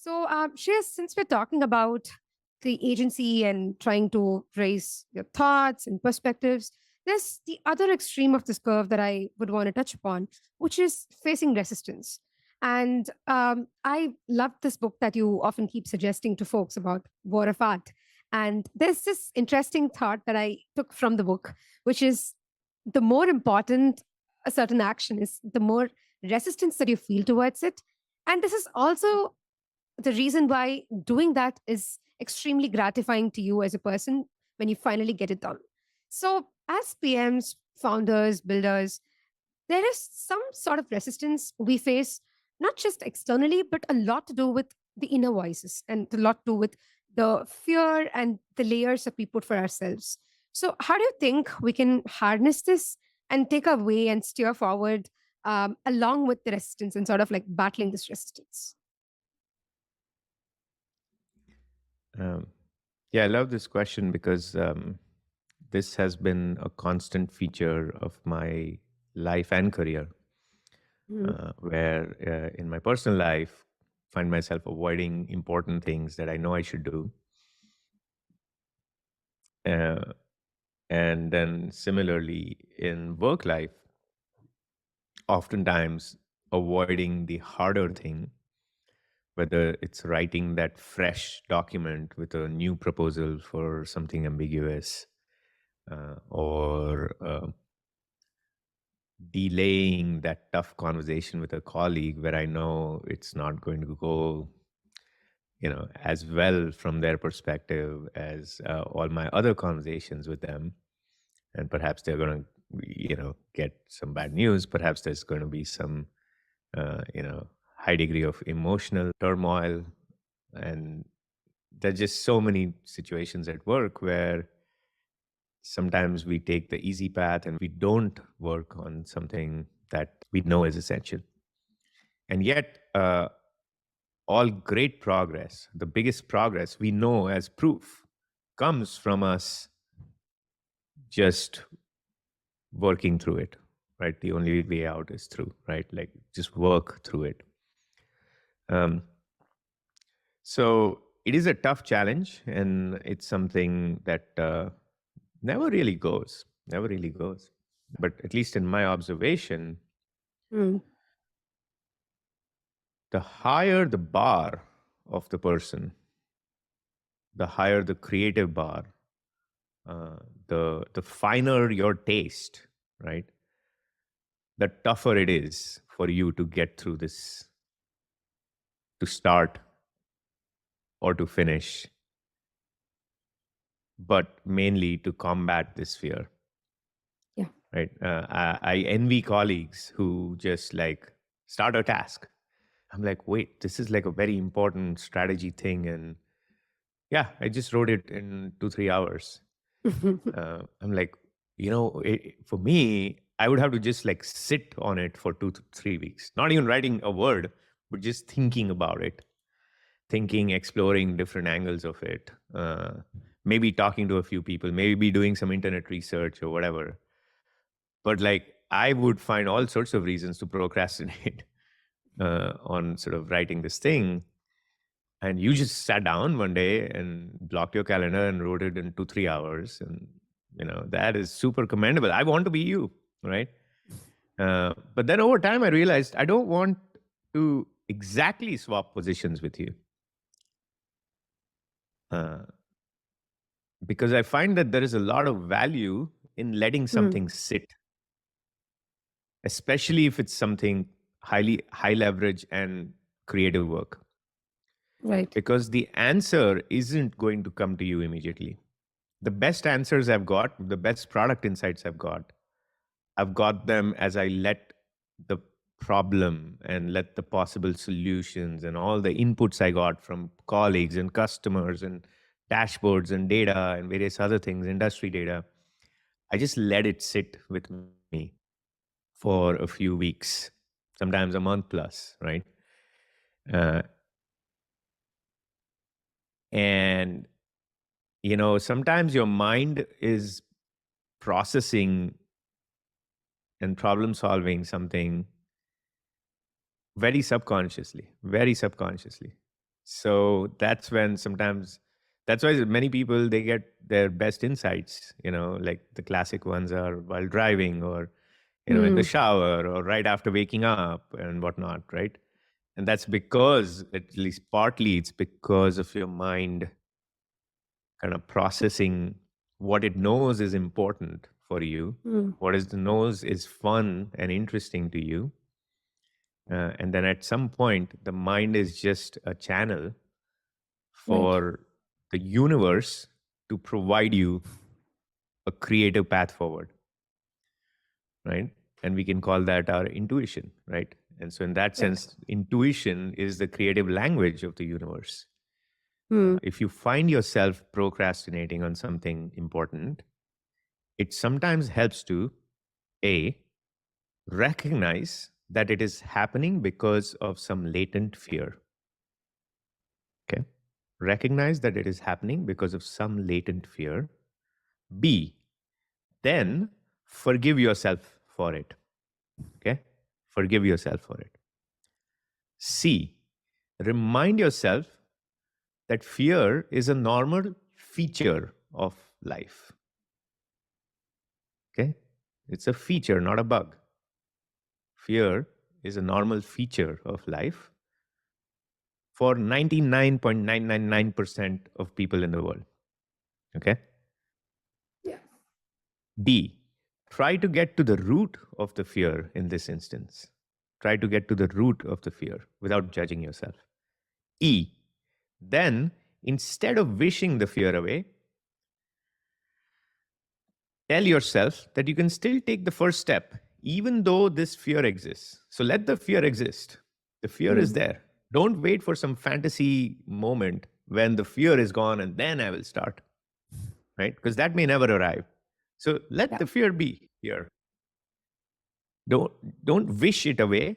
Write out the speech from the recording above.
Shreyas, since we're talking about the agency and trying to raise your thoughts and perspectives, there's the other extreme of this curve that I would want to touch upon, which is facing resistance. And I love this book that you often keep suggesting to folks about War of Art. And there's this interesting thought that I took from the book, which is the more important a certain action is, the more resistance that you feel towards it. And this is also the reason why doing that is extremely gratifying to you as a person when you finally get it done. So, as PMs, founders, builders, there is some sort of resistance we face, not just externally, but a lot to do with the inner voices and a lot to do with the fear and the layers that we put for ourselves. So, how do you think we can harness this and take our way and steer forward along with the resistance and sort of like battling this resistance? Um, yeah, I love this question because this has been a constant feature of my life and career, Mm. where in my personal life, find myself avoiding important things that I know I should do. Uh, and then similarly in work life, oftentimes avoiding the harder thing, whether it's writing that fresh document with a new proposal for something ambiguous, or delaying that tough conversation with a colleague where I know it's not going to go, as well from their perspective as all my other conversations with them. And perhaps they're going to, get some bad news. Perhaps there's going to be some, high degree of emotional turmoil. And there's just so many situations at work where sometimes we take the easy path and we don't work on something that we know is essential. And yet, all great progress, the biggest progress we know as proof, comes from us just working through it, right? The only way out is through, right? Like just work through it. Um, so it is a tough challenge, and it's something that never really goes. But at least in my observation, Mm. the higher the bar of the person, the higher the creative bar, uh, the finer your taste, right? The tougher it is for you to get through this, to start or to finish, but mainly to combat this fear, Yeah. right? I envy colleagues who just like start a task. I'm like, wait, this is like a very important strategy thing, and yeah, I just wrote it in 2 3 hours. I'm like, for me, I would have to just like sit on it for 2 to 3 weeks, not even writing a word, but just thinking about it, thinking, exploring different angles of it, maybe talking to a few people, maybe doing some internet research or whatever. But like, I would find all sorts of reasons to procrastinate on sort of writing this thing. And you just sat down one day and blocked your calendar and wrote it in 2 3 hours, and that is super commendable. I want to be you, right? But then over time I realized I don't want to exactly swap positions with you, uh, because I find that there is a lot of value in letting Mm. something sit, especially if it's something highly high leverage and creative work, Right. because the answer isn't going to come to you immediately. The best answers I've got, the best product insights I've got them as I let the problem and let the possible solutions and all the inputs I got from colleagues and customers and dashboards and data and various other things, industry data. I just let it sit with me for a few weeks, sometimes a month plus, right? Uh, and, sometimes your mind is processing and problem solving something very subconsciously, very subconsciously. So that's when sometimes, that's why many people, they get their best insights, like the classic ones are while driving, or in the Hmm. shower, or right after waking up and whatnot, right? And that's because, at least partly, it's because of your mind kind of processing what it knows is important for you, Hmm. what is knows is fun and interesting to you. And then at some point, the mind is just a channel Right. for the universe to provide you a creative path forward, right? And we can call that our intuition, right? And so, in that Right. sense, intuition is the creative language of the universe. Hmm. If you find yourself procrastinating on something important, it sometimes helps to A, recognize that it is happening because of some latent fear. Okay. Recognize that it is happening because of some latent fear. B, then forgive yourself for it. Okay. Forgive yourself for it. C, remind yourself that fear is a normal feature of life. Okay. It's a feature, not a bug. Fear is a normal feature of life for 99.999% of people in the world. Okay. Yeah. D, try to get to the root of the fear in this instance. Try to get to the root of the fear without judging yourself. E, then instead of wishing the fear away, tell yourself that you can still take the first step, even though this fear exists. So let the fear exist. The fear is Hmm. there. Don't wait for some fantasy moment when the fear is gone and then I will start, right? Because that may never arrive. So let Yeah. the fear be here. Don't don't wish it away.